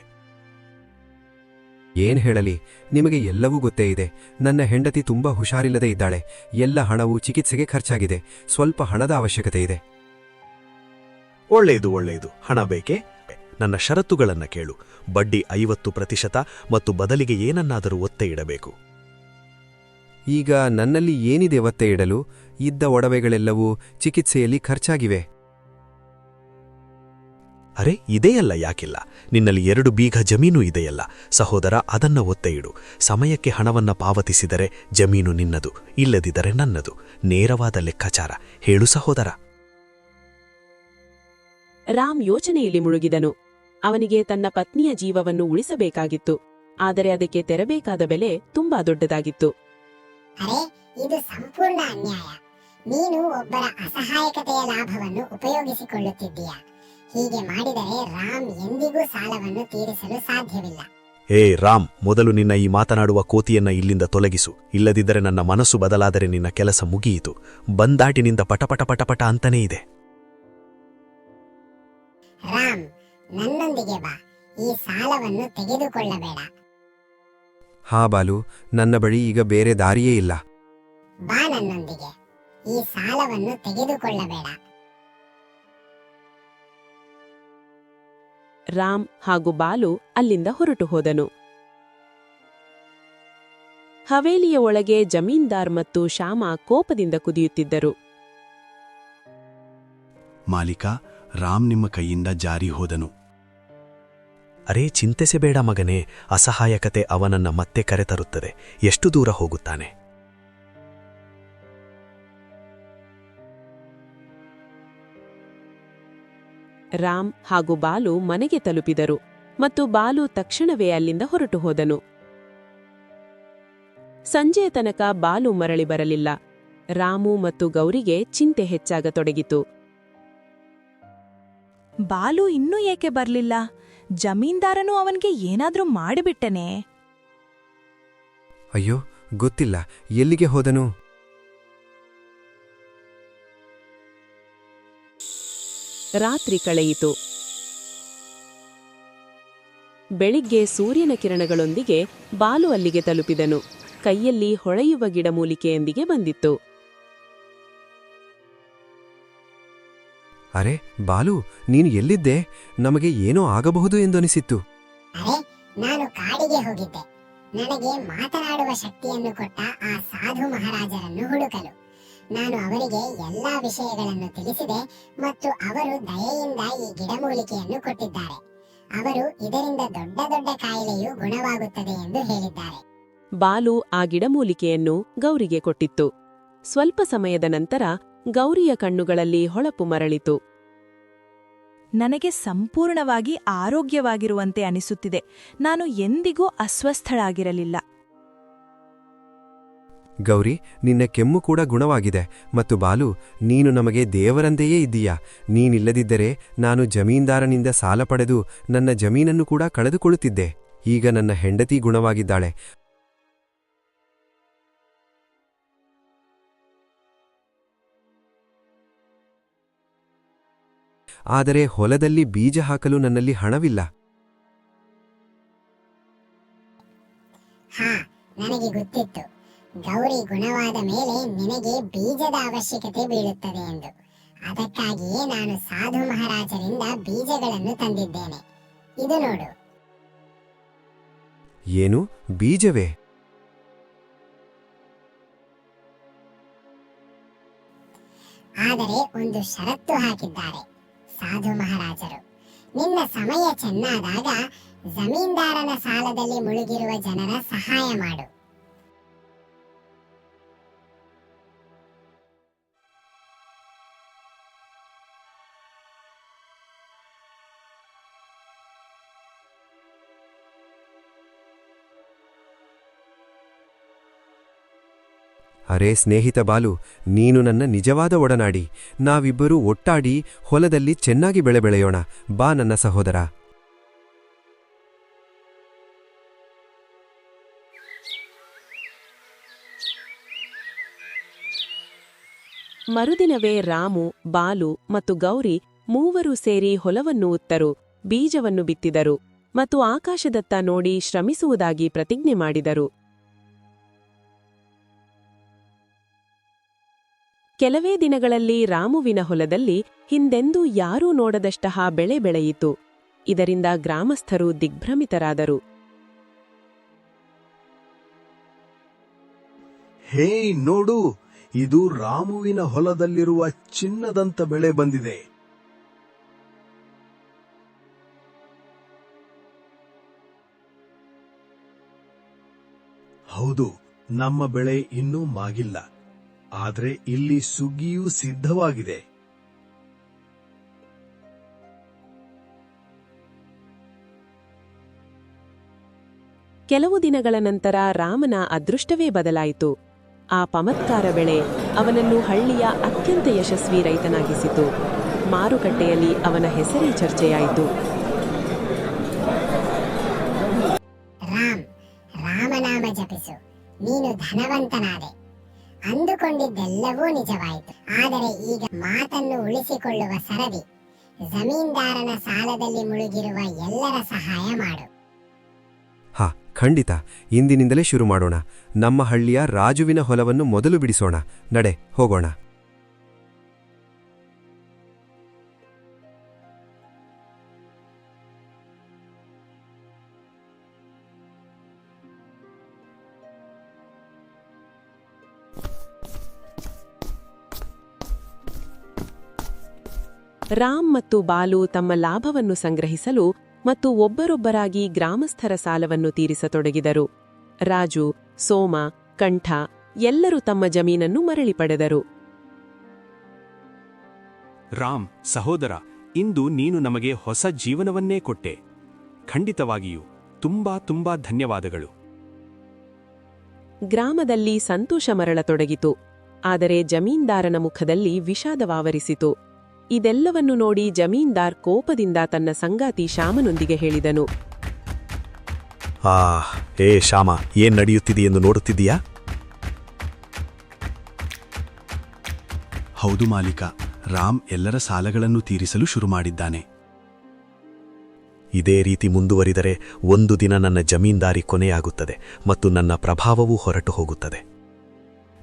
C: ಏನ್ ಹೇಳಲಿ, ನಿಮಗೆ ಎಲ್ಲವೂ ಗೊತ್ತೇ ಇದೆ. ನನ್ನ ಹೆಂಡತಿ ತುಂಬಾ ಹುಷಾರಿಲ್ಲದೆ ಇದ್ದಾಳೆ. ಎಲ್ಲ ಹಣವು ಚಿಕಿತ್ಸೆಗೆ ಖರ್ಚಾಗಿದೆ. ಸ್ವಲ್ಪ ಹಣದ ಅವಶ್ಯಕತೆ ಇದೆ.
F: ಒಳ್ಳೆಯದು. ಹಣ ಬೇಕೇ? ನನ್ನ ಷರತ್ತುಗಳನ್ನ ಕೇಳು. ಬಡ್ಡಿ 50% ಮತ್ತು ಬದಲಿಗೆ ಏನನ್ನಾದರೂ ಒತ್ತೆ ಇಡಬೇಕು.
C: ಈಗ ನನ್ನಲ್ಲಿ ಏನಿದೆ ಒತ್ತೆ ಇಡಲು? ಇದ್ದ ಒಡವೆಗಳೆಲ್ಲವೂ ಚಿಕಿತ್ಸೆಯಲ್ಲಿ ಖರ್ಚಾಗಿವೆ.
F: ಅರೆ, ಇದೆಯಲ್ಲ, ಯಾಕಿಲ್ಲ? ನಿನ್ನಲ್ಲಿ 2 ಬೀಘ ಜಮೀನು ಇದೆಯಲ್ಲ ಸಹೋದರ, ಅದನ್ನ ಒತ್ತೆ ಇಡು. ಸಮಯಕ್ಕೆ ಹಣವನ್ನ ಪಾವತಿಸಿದರೆ ಜಮೀನು ನಿನ್ನದು, ಇಲ್ಲದಿದ್ದರೆ ನನ್ನದು. ನೇರವಾದ ಲೆಕ್ಕಾಚಾರ. ಹೇಳು ಸಹೋದರ.
A: ರಾಮ್ ಯೋಚನೆಯಲ್ಲಿ ಮುಳುಗಿದನು. ಅವನಿಗೆ ತನ್ನ ಪತ್ನಿಯ ಜೀವವನ್ನು ಉಳಿಸಬೇಕಾಗಿತ್ತು. ಆದರೆ ಅದಕ್ಕೆ ತೆರಬೇಕಾದ ಬೆಲೆ ತುಂಬಾ ದೊಡ್ಡದಾಗಿತ್ತು.
E: ಅರೆ, ಇದು ಸಂಪೂರ್ಣ ಅನ್ಯಾಯ. ನೀನು ಒಬ್ಬರ ಅಸಹಾಯಕತೆಯ ಲಾಭವನ್ನು ಉಪಯೋಗಿಸಿಕೊಳ್ಳುತ್ತಿದ್ದೀಯ. ಹೀಗೆ ಮಾಡಿದರೆ ರಾಮ್ ಎಂದಿಗೂ ಸಾಲವನ್ನು ತೀರಿಸಲು ಸಾಧ್ಯವಿಲ್ಲ.
F: ಏ ರಾಮ್, ಮೊದಲು ನಿನ್ನ ಈ ಮಾತನಾಡುವ ಕೋತಿಯನ್ನ ಇಲ್ಲಿಂದ ತೊಲಗಿಸು. ಇಲ್ಲದಿದ್ದರೆ ನನ್ನ ಮನಸ್ಸು ಬದಲಾದರೆ ನಿನ್ನ ಕೆಲಸ ಮುಗಿಯಿತು. ಬಂದಾಟಿನಿಂದ ಪಟಪಟ ಪಟಪಟ ಅಂತಾನೇ ಇದೆ.
E: ರಾಮ್, ನನ್ನೊಂದಿಗೆ ಬಾ. ಈ ಸಾಲವನ್ನು ತೆಗೆದುಕೊಳ್ಳಬೇಡ.
C: ಹಾ ಬಾಲು, ನನ್ನ ಬಳಿ ಈಗ ಬೇರೆ ದಾರಿಯೇ ಇಲ್ಲ.
E: ಬಾ ನನ್ನೊಂದಿಗೆ. ಈ ಸಾಲವನ್ನು ತೆಗೆದುಕೊಳ್ಳಬೇಡ.
A: ರಾಮ್ ಹಾಗೂ ಬಾಲು ಅಲ್ಲಿಂದ ಹೊರಟು ಹೋದನು. ಹವೇಲಿಯ ಒಳಗೆ ಜಮೀನ್ದಾರ್ ಮತ್ತು ಶ್ಯಾಮ ಕೋಪದಿಂದ ಕುದಿಯುತ್ತಿದ್ದರು.
G: ಮಾಲೀಕ, ರಾಮ್ ನಿಮ್ಮ ಕೈಯಿಂದ ಜಾರಿ ಹೋದನು.
F: ಅರೇ, ಚಿಂತಿಸಬೇಡ ಮಗನೇ. ಅಸಹಾಯಕತೆ ಅವನನ್ನ ಮತ್ತೆ ಕರೆತರುತ್ತದೆ. ಎಷ್ಟು ದೂರ ಹೋಗುತ್ತಾನೆ?
A: ರಾಮ್ ಹಾಗೂ ಬಾಲು ಮನೆಗೆ ತಲುಪಿದರು ಮತ್ತು ಬಾಲು ತಕ್ಷಣವೇ ಅಲ್ಲಿಂದ ಹೊರಟು ಹೋದನು. ಸಂಜೆಯ ತನಕ ಬಾಲು ಮರಳಿ ಬರಲಿಲ್ಲ. ರಾಮು ಮತ್ತು ಗೌರಿಗೆ ಚಿಂತೆ ಹೆಚ್ಚಾಗತೊಡಗಿತು.
B: ಬಾಲು ಇನ್ನೂ ಏಕೆ ಬರ್ಲಿಲ್ಲ? ಜಮೀನ್ದಾರನು ಅವನ್ಗೆ ಏನಾದ್ರೂ ಮಾಡಿಬಿಟ್ಟನೆ?
C: ಅಯ್ಯೋ, ಗೊತ್ತಿಲ್ಲ. ಎಲ್ಲಿಗೆ ಹೋದನು?
A: ರಾತ್ರಿ ಕಳೆಯಿತು. ಬೆಳಿಗ್ಗೆ ಸೂರ್ಯನ ಕಿರಣಗಳೊಂದಿಗೆ ಬಾಲು ಅಲ್ಲಿಗೆ ತಲುಪಿದನು. ಕೈಯಲ್ಲಿ ಹೊಳೆಯುವ ಗಿಡಮೂಲಿಕೆಯೊಂದಿಗೆ ಬಂದಿತ್ತು.
C: ಅರೆ ಬಾಲು, ನೀನು ಎಲ್ಲಿದ್ದೆ? ನಮಗೆ ಏನೋ ಆಗಬಹುದು ಎಂದನಿಸಿತ್ತು.
E: ಅರೆ, ನಾನು ಕಾಡಿಗೆ ಹೋಗಿದ್ದೆ. ನನಗೆ ಮಾತನಾಡುವ ಶಕ್ತಿಯನ್ನು ಕೊಟ್ಟ ಆ ಸಾಧು ಮಹಾರಾಜರನ್ನು ಹುಡುಕಲು. ನಾನು ಅವರಿಗೆ ಎಲ್ಲಾ ವಿಷಯಗಳನ್ನು ತಿಳಿಸಿದೆ ಮತ್ತು ಅವರು ದಯೆಯಿಂದ ಈ ಗಿಡಮೂಲಿಕೆಯನ್ನು ಕೊಟ್ಟಿದ್ದಾರೆ. ಅವರು ಇದರಿಂದ ದೊಡ್ಡ ದೊಡ್ಡ ಕಾಯಿಲೆಯು ಗುಣವಾಗುತ್ತದೆ ಎಂದು ಹೇಳಿದ್ದಾರೆ.
A: ಬಾಲು ಆ ಗಿಡಮೂಲಿಕೆಯನ್ನು ಗೌರಿಗೆ ಕೊಟ್ಟಿತ್ತು. ಸ್ವಲ್ಪ ಸಮಯದ ನಂತರ ಗೌರಿಯ ಕಣ್ಣುಗಳಲ್ಲಿ ಹೊಳಪು ಮರಳಿತು.
B: ನನಗೆ ಸಂಪೂರ್ಣವಾಗಿ ಆರೋಗ್ಯವಾಗಿರುವಂತೆ ಅನಿಸುತ್ತಿದೆ. ನಾನು ಎಂದಿಗೂ ಅಸ್ವಸ್ಥಳಾಗಿರಲಿಲ್ಲ.
C: ಗೌರಿ, ನಿನ್ನ ಕೆಮ್ಮು ಕೂಡ ಗುಣವಾಗಿದೆ. ಮತ್ತು ಬಾಲು, ನೀನು ನಮಗೆ ದೇವರಂತೆಯೇ ಇದ್ದೀಯಾ. ನೀನಿಲ್ಲದಿದ್ದರೆ ನಾನು ಜಮೀನ್ದಾರನಿಂದ ಸಾಲ ಪಡೆದು ನನ್ನ ಜಮೀನನ್ನು ಕೂಡ ಕಳೆದುಕೊಳ್ಳುತ್ತಿದ್ದೆ. ಈಗ ನನ್ನ ಹೆಂಡತಿ ಗುಣವಾಗಿದ್ದಾಳೆ. ಆದರೆ ಹೊಲದಲ್ಲಿ ಬೀಜ ಹಾಕಲು ನನ್ನಲ್ಲಿ ಹಣವಿಲ್ಲ.
E: ಹಾ, ನನಗೆ ಗೊತ್ತಿತ್ತು. ಗೌರಿ ಗುಣವಾದ ಮೇಲೆ ನಿನಗೆ ಬೀಜದ ಅವಶ್ಯಕತೆ ಬೀಳುತ್ತದೆ ಎಂದು. ಅದಕ್ಕಾಗಿಯೇ ನಾನು ಸಾಧು ಮಹಾರಾಜರಿಂದ ಬೀಜಗಳನ್ನು ತಂದಿದ್ದೇನೆ. ಇದು ನೋಡು.
C: ಏನು ಬೀಜವೇ?
E: ಆದರೆ ಒಂದು ಷರತ್ತು ಹಾಕಿದ್ದಾರೆ ಸಾಧು ಮಹಾರಾಜರು. ನಿನ್ನ ಸಮಯ ಚೆನ್ನಾದಾಗ ಜಮೀನ್ದಾರನ ಸಾಲದಲ್ಲಿ ಮುಳುಗಿರುವ ಜನರ ಸಹಾಯ ಮಾಡು.
C: ಅರೇ ಸ್ನೇಹಿತ ಬಾಲು, ನೀನು ನನ್ನ ನಿಜವಾದ ಒಡನಾಡಿ. ನಾವಿಬ್ಬರೂ ಒಟ್ಟಾಡಿ ಹೊಲದಲ್ಲಿ ಚೆನ್ನಾಗಿ ಬೆಳೆ ಬೆಳೆಯೋಣ. ಬಾ ನನ್ನ ಸಹೋದರ.
A: ಮರುದಿನವೇ ರಾಮು, ಬಾಲು ಮತ್ತು ಗೌರಿ ಮೂವರು ಸೇರಿ ಹೊಲವನ್ನು ಉತ್ತರು, ಬೀಜವನ್ನು ಬಿತ್ತಿದರು. ಮತ್ತು ಆಕಾಶದತ್ತ ನೋಡಿ ಶ್ರಮಿಸುವುದಾಗಿ ಪ್ರತಿಜ್ಞೆ ಮಾಡಿದರು. ಕೆಲವೇ ದಿನಗಳಲ್ಲಿ ರಾಮುವಿನ ಹೊಲದಲ್ಲಿ ಹಿಂದೆಂದೂ ಯಾರೂ ನೋಡದಷ್ಟಹ ಬೆಳೆ ಬೆಳೆಯಿತು. ಇದರಿಂದ ಗ್ರಾಮಸ್ಥರು ದಿಗ್ಭ್ರಮಿತರಾದರು.
J: ಹೇ ನೋಡು, ಇದು ರಾಮುವಿನ ಹೊಲದಲ್ಲಿರುವ ಚಿನ್ನದಂತ ಬೆಳೆ ಬಂದಿದೆ. ಹೌದು, ನಮ್ಮ ಬೆಳೆ ಇನ್ನೂ ಮಾಗಿಲ್ಲ, ಆದ್ರೆ ಇಲ್ಲಿ ಸುಗ್ಗಿಯೂ ಸಿದ್ಧವಾಗಿದೆ.
A: ಕೆಲವು ದಿನಗಳ ನಂತರ ರಾಮನ ಅದೃಷ್ಟವೇ ಬದಲಾಯಿತು. ಆ ಪಮತ್ಕಾರ ಬೆಳೆ ಅವನನ್ನು ಹಳ್ಳಿಯ ಅತ್ಯಂತ ಯಶಸ್ವಿ ರೈತನಾಗಿಸಿತು. ಮಾರುಕಟ್ಟೆಯಲ್ಲಿ ಅವನ ಹೆಸರೇ ಚರ್ಚೆಯಾಯಿತು.
E: ರಾಮನಾಮ ಜಪಿಸು, ನೀನು ಧನವಂತನಾದೆ. ಅಂದುಕೊಂಡಿದ್ದೆಲ್ಲವೂ ನಿಜವಾಯಿತು. ಆದರೆ ಈಗ ಮಾತನ್ನು ಉಳಿಸಿಕೊಳ್ಳುವ ಸರದಿ. ಜಮೀನ್ದಾರನ ಸಾಲದಲ್ಲಿ ಮುಳುಗಿರುವ ಎಲ್ಲರ ಸಹಾಯ ಮಾಡು.
C: ಹಾ, ಖಂಡಿತ. ಇಂದಿನಿಂದಲೇ ಶುರು ಮಾಡೋಣ. ನಮ್ಮ ಹಳ್ಳಿಯ ರಾಜುವಿನ ಹೊಲವನ್ನು ಮೊದಲು ಬಿಡಿಸೋಣ. ನಡೆ, ಹೋಗೋಣ.
A: ರಾಮ್ ಮತ್ತು ಬಾಲು ತಮ್ಮ ಲಾಭವನ್ನು ಸಂಗ್ರಹಿಸಲು ಮತ್ತು ಒಬ್ಬರೊಬ್ಬರಾಗಿ ಗ್ರಾಮಸ್ಥರ ಸಾಲವನ್ನು ತೀರಿಸತೊಡಗಿದರು. ರಾಜು, ಸೋಮ, ಕಂಠ ಎಲ್ಲರೂ ತಮ್ಮ ಜಮೀನನ್ನು ಮರಳಿ ಪಡೆದರು.
F: ರಾಮ್, ಸಹೋದರ, ಇಂದು ನೀನು ನಮಗೆ ಹೊಸ ಜೀವನವನ್ನೇ ಕೊಟ್ಟೆ. ಖಂಡಿತವಾಗಿಯೂ ತುಂಬಾ ತುಂಬಾ ಧನ್ಯವಾದಗಳು.
A: ಗ್ರಾಮದಲ್ಲಿ ಸಂತೋಷ ಮರಳತೊಡಗಿತು. ಆದರೆ ಜಮೀನ್ದಾರನ ಮುಖದಲ್ಲಿ ವಿಷಾದವಾವರಿಸಿತು. ಇದೆಲ್ಲವನ್ನು ನೋಡಿ ಜಮೀನ್ದಾರ್ ಕೋಪದಿಂದ ತನ್ನ ಸಂಗಾತಿ ಶ್ಯಾಮನೊಂದಿಗೆ ಹೇಳಿದನು.
F: ಏ ಶ್ಯಾಮ, ಏನ್ ನಡೆಯುತ್ತಿದೆಯೆಂದು ನೋಡುತ್ತಿದ್ದೀಯಾ?
G: ಹೌದು ಮಾಲೀಕ, ರಾಮ್ ಎಲ್ಲರ ಸಾಲಗಳನ್ನು ತೀರಿಸಲು ಶುರು ಮಾಡಿದ್ದಾನೆ.
F: ಇದೇ ರೀತಿ ಮುಂದುವರಿದರೆ ಒಂದು ದಿನ ನನ್ನ ಜಮೀನ್ದಾರಿ ಕೊನೆಯಾಗುತ್ತದೆ ಮತ್ತು ನನ್ನ ಪ್ರಭಾವವೂ ಹೊರಟು ಹೋಗುತ್ತದೆ.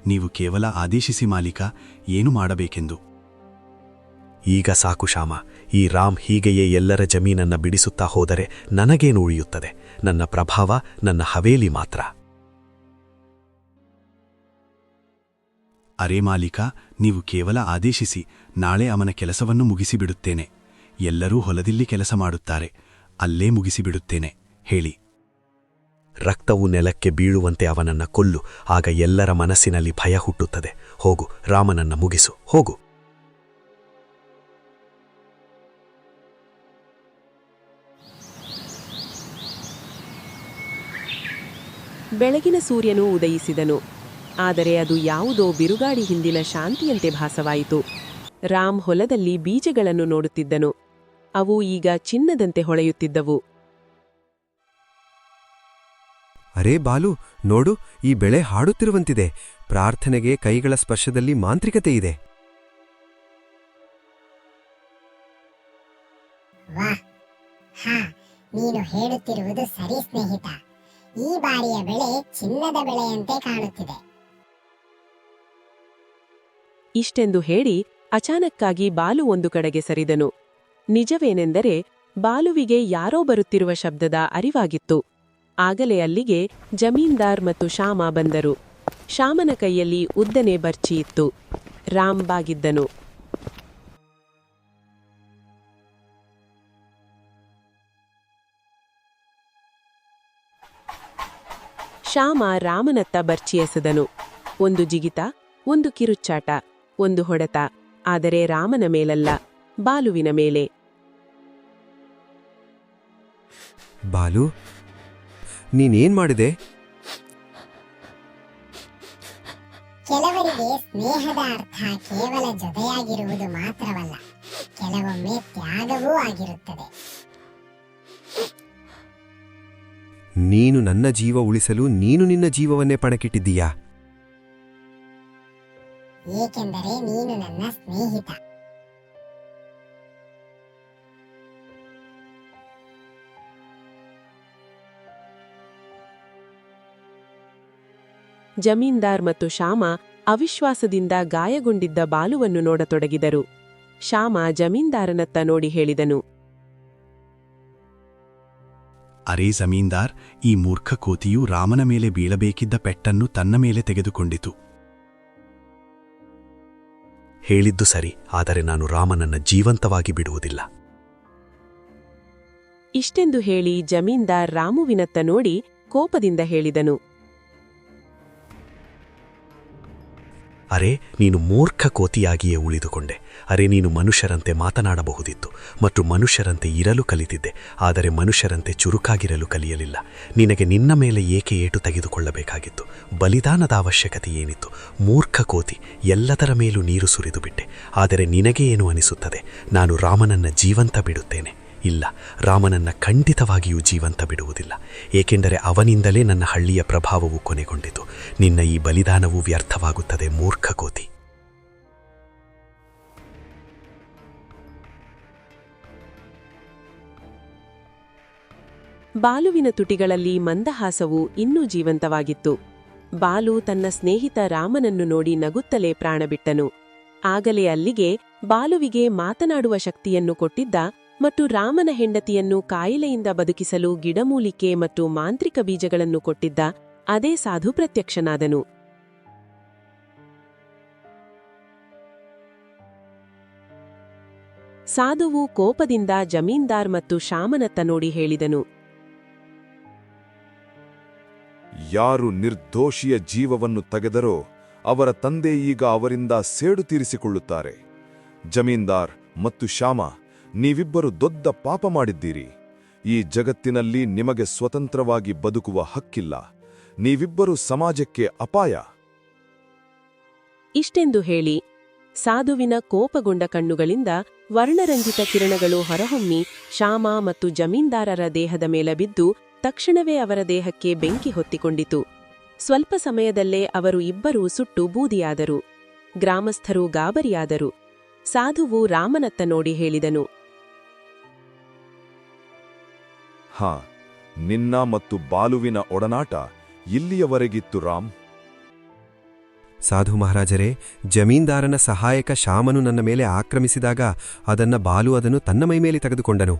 G: ನೀವು ಕೇವಲ ಆದೇಶಿಸಿ ಮಾಲೀಕ, ಏನು ಮಾಡಬೇಕೆಂದು.
F: ಈಗ ಸಾಕು ಶ್ಯಾಮ. ಈ ರಾಮ್ ಹೀಗೆಯೇ ಎಲ್ಲರ ಜಮೀನನ್ನ ಬಿಡಿಸುತ್ತಾ ಹೋದರೆ ನನಗೇನು ಉಳಿಯುತ್ತದೆ? ನನ್ನ ಪ್ರಭಾವ, ನನ್ನ ಹವೇಲಿ ಮಾತ್ರ.
G: ಅರೇ ಮಾಲೀಕ, ನೀವು ಕೇವಲ ಆದೇಶಿಸಿ, ನಾಳೆ ಅವನ ಕೆಲಸವನ್ನು ಮುಗಿಸಿಬಿಡುತ್ತೇನೆ. ಎಲ್ಲರೂ ಹೊಲದಲ್ಲಿ ಕೆಲಸ ಮಾಡುತ್ತಾರೆ, ಅಲ್ಲೇ ಮುಗಿಸಿಬಿಡುತ್ತೇನೆ. ಹೇಳಿ.
F: ರಕ್ತವು ನೆಲಕ್ಕೆ ಬೀಳುವಂತೆ ಅವನನ್ನ ಕೊಲ್ಲು, ಆಗ ಎಲ್ಲರ ಮನಸ್ಸಿನಲ್ಲಿ ಭಯ ಹುಟ್ಟುತ್ತದೆ. ಹೋಗು, ರಾಮನನ್ನ ಮುಗಿಸು, ಹೋಗು.
A: ಬೆಳಗಿನ ಸೂರ್ಯನು ಉದಯಿಸಿದನು. ಆದರೆ ಅದು ಯಾವುದೋ ಬಿರುಗಾಡಿ ಹಿಂದಿನ ಶಾಂತಿಯಂತೆ ಭಾಸವಾಯಿತು. ರಾಮ್ ಹೊಲದಲ್ಲಿ ಬೀಜಗಳನ್ನು ನೋಡುತ್ತಿದ್ದನು. ಅವು ಈಗ ಚಿನ್ನದಂತೆ ಹೊಳೆಯುತ್ತಿದ್ದವು.
C: ಅರೇ ಬಾಲು, ನೋಡು, ಈ ಬೆಳೆ ಹಾಡುತ್ತಿರುವಂತಿದೆ. ಪ್ರಾರ್ಥನೆಗೆ ಕೈಗಳ ಸ್ಪರ್ಶದಲ್ಲಿ ಮಾಂತ್ರಿಕತೆ ಇದೆ.
E: ವಾಹ್, ಹಾ, ನೀನು ಹೇಳುತ್ತಿರುವುದು ಸರಿ ಸ್ನೇಹಿತ. ಈ ಬಾರಿಯ ಬೆಳೆ ಚಿನ್ನದ ಬೆಳೆಯಂತೆ ಕಾಣುತ್ತಿದೆ.
A: ಇಷ್ಟೆಂದು ಹೇಳಿ ಅಚಾನಕ್ಕಾಗಿ ಬಾಲು ಒಂದು ಕಡೆಗೆ ಸರಿದನು. ನಿಜವೇನೆಂದರೆ ಬಾಲುವಿಗೆ ಯಾರೋ ಬರುತ್ತಿರುವ ಶಬ್ದದ ಅರಿವಾಗಿತ್ತು. ಆಗಲೇ ಅಲ್ಲಿಗೆ ಜಮೀನ್ದಾರ್ ಮತ್ತು ಶ್ಯಾಮ ಬಂದರು. ಶ್ಯಾಮನ ಕೈಯಲ್ಲಿ ಉದ್ದನೆ ಬರ್ಚಿ ಇತ್ತು. ರಾಮ್ ಬಾಗಿದ್ದನು. ಶ್ಯಾಮ ರಾಮನತ್ತ ಬರ್ಚಿ ಎಸೆದನು. ಒಂದು ಜಿಗಿತ, ಒಂದು ಕಿರುಚ್ಚಾಟ, ಒಂದು ಹೊಡೆತ. ಆದರೆ ರಾಮನ ಮೇಲಲ್ಲ, ಬಾಲುವಿನ ಮೇಲೆ.
C: ಬಾಲು, ನೀನೇನ್ ಮಾಡಿದೆ?
E: ಕೆಲವರಿಗೆ ಸ್ನೇಹದ ಅರ್ಥ ಕೇವಲ ಜೊತೆಯಾಗಿರುವುದು ಮಾತ್ರವಲ್ಲ, ಕೆಲವೊಮ್ಮೆ ತ್ಯಾಗವೂ ಆಗಿರುತ್ತದೆ.
C: ನೀನು ನನ್ನ ಜೀವ ಉಳಿಸಲು ನೀನು ನಿನ್ನ ಜೀವವನ್ನೇ ಪಣಕ್ಕಿಟ್ಟಿದ್ದೀಯಾ?
E: ಏಕೆಂದರೆ ನೀನು ನನ್ನ ಸ್ನೇಹಿತ.
A: ಜಮೀನ್ದಾರ್ ಮತ್ತು ಶ್ಯಾಮ ಅವಿಶ್ವಾಸದಿಂದ ಗಾಯಗೊಂಡಿದ್ದ ಬಾಲುವನ್ನು ನೋಡತೊಡಗಿದರು. ಶ್ಯಾಮ ಜಮೀನ್ದಾರನತ್ತ ನೋಡಿ ಹೇಳಿದನು,
G: ಅರೇ ಜಮೀನ್ದಾರ್, ಈ ಮೂರ್ಖ ಕೋತಿಯು ರಾಮನ ಮೇಲೆ ಬೀಳಬೇಕಿದ್ದ ಪೆಟ್ಟನ್ನು ತನ್ನ ಮೇಲೆ ತೆಗೆದುಕೊಂಡಿತು.
F: ಹೇಳಿದ್ದು ಸರಿ, ಆದರೆ ನಾನು ರಾಮನನ್ನ ಜೀವಂತವಾಗಿ ಬಿಡುವುದಿಲ್ಲ.
A: ಇಷ್ಟೆಂದು ಹೇಳಿ ಜಮೀನ್ದಾರ್ ರಾಮುವಿನತ್ತ ನೋಡಿ ಕೋಪದಿಂದ ಹೇಳಿದನು,
F: ಅರೆ, ನೀನು ಮೂರ್ಖ ಕೋತಿಯಾಗಿಯೇ ಉಳಿದುಕೊಂಡೆ. ಅರೆ, ನೀನು ಮನುಷ್ಯರಂತೆ ಮಾತನಾಡಬಹುದಿತ್ತು ಮತ್ತು ಮನುಷ್ಯರಂತೆ ಇರಲು ಕಲಿತಿದ್ದೆ, ಆದರೆ ಮನುಷ್ಯರಂತೆ ಚುರುಕಾಗಿರಲು ಕಲಿಯಲಿಲ್ಲ. ನಿನಗೆ ನಿನ್ನ ಮೇಲೆ ಏಕೆ ಏಟು ತೆಗೆದುಕೊಳ್ಳಬೇಕಾಗಿತ್ತು? ಬಲಿದಾನದ ಅವಶ್ಯಕತೆ ಏನಿತ್ತು? ಮೂರ್ಖ ಕೋತಿ, ಎಲ್ಲದರ ಮೇಲೂ ನೀರು ಸುರಿದು ಬಿಟ್ಟೆ. ಆದರೆ ನಿನಗೆ ಏನು ಅನಿಸುತ್ತದೆ? ನಾನು ರಾಮನನ್ನ ಜೀವಂತ ಬಿಡುತ್ತೇನೆ? ಇಲ್ಲ, ರಾಮನನ್ನ ಖಂಡಿತವಾಗಿಯೂ ಜೀವಂತ ಬಿಡುವುದಿಲ್ಲ. ಏಕೆಂದರೆ ಅವನಿಂದಲೇ ನನ್ನ ಹಳ್ಳಿಯ ಪ್ರಭಾವವು ಕೊನೆಗೊಂಡಿತು. ನಿನ್ನ ಈ ಬಲಿದಾನವು ವ್ಯರ್ಥವಾಗುತ್ತದೆ, ಮೂರ್ಖ ಕೋತಿ.
A: ಬಾಲುವಿನ ತುಟಿಗಳಲ್ಲಿ ಮಂದಹಾಸವು ಇನ್ನೂ ಜೀವಂತವಾಗಿತ್ತು. ಬಾಲು ತನ್ನ ಸ್ನೇಹಿತ ರಾಮನನ್ನು ನೋಡಿ ನಗುತ್ತಲೇ ಪ್ರಾಣಬಿಟ್ಟನು. ಆಗಲೇ ಅಲ್ಲಿಗೆ ಬಾಲುವಿಗೆ ಮಾತನಾಡುವ ಶಕ್ತಿಯನ್ನು ಕೊಟ್ಟಿದ್ದ ಮತ್ತು ರಾಮನ ಹೆಂಡತಿಯನ್ನು ಕಾಯಿಲೆಯಿಂದ ಬದುಕಿಸಲು ಗಿಡಮೂಲಿಕೆ ಮತ್ತು ಮಾಂತ್ರಿಕ ಬೀಜಗಳನ್ನು ಕೊಟ್ಟಿದ್ದ ಅದೇ ಸಾಧು ಪ್ರತ್ಯಕ್ಷನಾದನು. ಸಾಧುವು ಕೋಪದಿಂದ ಜಮೀನ್ದಾರ್ ಮತ್ತು ಶ್ಯಾಮನತ್ತ ನೋಡಿ ಹೇಳಿದನು,
D: ಯಾರು ನಿರ್ದೋಷಿಯ ಜೀವವನ್ನು ತೆಗೆದರೋ ಅವರ ತಂದೆ ಈಗ ಅವರಿಂದ ಸೇಡು ತೀರಿಸಿಕೊಳ್ಳುತ್ತಾರೆ. ಜಮೀನ್ದಾರ್ ಮತ್ತು ಶ್ಯಾಮ, ನೀವಿಬ್ಬರು ದೊಡ್ಡ ಪಾಪ ಮಾಡಿದ್ದೀರಿ. ಈ ಜಗತ್ತಿನಲ್ಲಿ ನಿಮಗೆ ಸ್ವತಂತ್ರವಾಗಿ ಬದುಕುವ ಹಕ್ಕಿಲ್ಲ. ನೀವಿಬ್ಬರು ಸಮಾಜಕ್ಕೆ ಅಪಾಯ.
A: ಇಷ್ಟೆಂದು ಹೇಳಿ ಸಾಧುವಿನ ಕೋಪಗೊಂಡ ಕಣ್ಣುಗಳಿಂದ ವರ್ಣರಂಜಿತ ಕಿರಣಗಳು ಹೊರಹೊಮ್ಮಿ ಶ್ಯಾಮ ಮತ್ತು ಜಮೀನ್ದಾರರ ದೇಹದ ಮೇಲೆ ಬಿದ್ದು ತಕ್ಷಣವೇ ಅವರ ದೇಹಕ್ಕೆ ಬೆಂಕಿ ಹೊತ್ತಿಕೊಂಡಿತು. ಸ್ವಲ್ಪ ಸಮಯದಲ್ಲೇ ಅವರು ಇಬ್ಬರೂ ಸುಟ್ಟು ಬೂದಿಯಾದರು. ಗ್ರಾಮಸ್ಥರು ಗಾಬರಿಯಾದರು. ಸಾಧುವು ರಾಮನತ್ತ ನೋಡಿ ಹೇಳಿದನು,
D: ಹಾ, ನಿನ್ನ ಮತ್ತು ಬಾಲುವಿನ ಒಡನಾಟ ಇಲ್ಲಿಯವರೆಗಿತ್ತು ರಾಮ್.
C: ಸಾಧು ಮಹಾರಾಜರೇ, ಜಮೀನ್ದಾರನ ಸಹಾಯಕ ಶ್ಯಾಮನು ನನ್ನ ಮೇಲೆ ಆಕ್ರಮಿಸಿದಾಗ ಬಾಲು ಅದನ್ನು ತನ್ನ ಮೈಮೇಲೆ ತೆಗೆದುಕೊಂಡನು.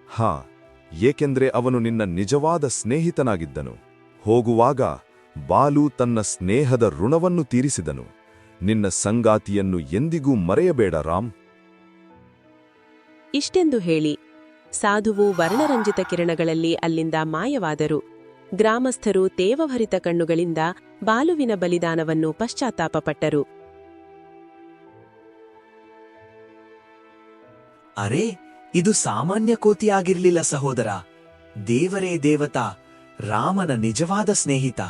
D: ಹಾ, ಏಕೆಂದ್ರೆ ಅವನು ನಿನ್ನ ನಿಜವಾದ ಸ್ನೇಹಿತನಾಗಿದ್ದನು. ಹೋಗುವಾಗ ಬಾಲು ತನ್ನ ಸ್ನೇಹದ ಋಣವನ್ನು ತೀರಿಸಿದನು. ನಿನ್ನ ಸಂಗಾತಿಯನ್ನು ಎಂದಿಗೂ ಮರೆಯಬೇಡ ರಾಮ್.
A: ಇಷ್ಟೆಂದು ಹೇಳಿ ಸಾಧುವು ವರ್ಣರಂಜಿತ ಕಿರಣಗಳಲ್ಲಿ ಅಲ್ಲಿಂದ ಮಾಯವಾದರು. ಗ್ರಾಮಸ್ಥರು ತೇವಭರಿತ ಕಣ್ಣುಗಳಿಂದ ಬಾಲುವಿನ ಬಲಿದಾನವನ್ನು ಪಶ್ಚಾತ್ತಾಪಪಟ್ಟರು.
K: ಅರೆ, ಇದು ಸಾಮಾನ್ಯ ಕೋತಿಯಾಗಿರ್ಲಿಲ್ಲ ಸಹೋದರ. ದೇವರೇ ದೇವತಾ, ರಾಮನ ನಿಜವಾದ ಸ್ನೇಹಿತ.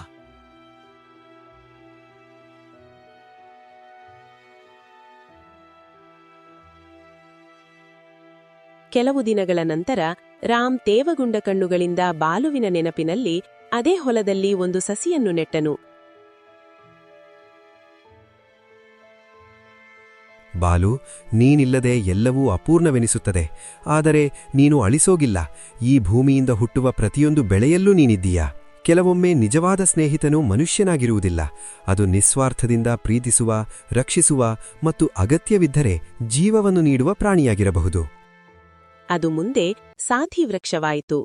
A: ಕೆಲವು ದಿನಗಳ ನಂತರ ರಾಮ್ ತೇವಗುಂಡ ಕಣ್ಣುಗಳಿಂದ ಬಾಲುವಿನ ನೆನಪಿನಲ್ಲಿ ಅದೇ ಹೊಲದಲ್ಲಿ ಒಂದು ಸಸಿಯನ್ನು ನೆಟ್ಟನು.
C: ಬಾಲು, ನೀನಿಲ್ಲದೆ ಎಲ್ಲವೂ ಅಪೂರ್ಣವೆನಿಸುತ್ತದೆ. ಆದರೆ ನೀನು ಅಳಿಸೋಗಿಲ್ಲ. ಈ ಭೂಮಿಯಿಂದ ಹುಟ್ಟುವ ಪ್ರತಿಯೊಂದು ಬೆಳೆಯಲ್ಲೂ ನೀನಿದ್ದೀಯಾ. ಕೆಲವೊಮ್ಮೆ ನಿಜವಾದ ಸ್ನೇಹಿತನು ಮನುಷ್ಯನಾಗಿರುವುದಿಲ್ಲ. ಅದು ನಿಸ್ವಾರ್ಥದಿಂದ ಪ್ರೀತಿಸುವ, ರಕ್ಷಿಸುವ ಮತ್ತು ಅಗತ್ಯವಿದ್ದರೆ ಜೀವವನ್ನು ನೀಡುವ ಪ್ರಾಣಿಯಾಗಿರಬಹುದು.
A: ಅದು ಮುಂದೆ ಸಾಥಿ ವೃಕ್ಷವಾಯಿತು.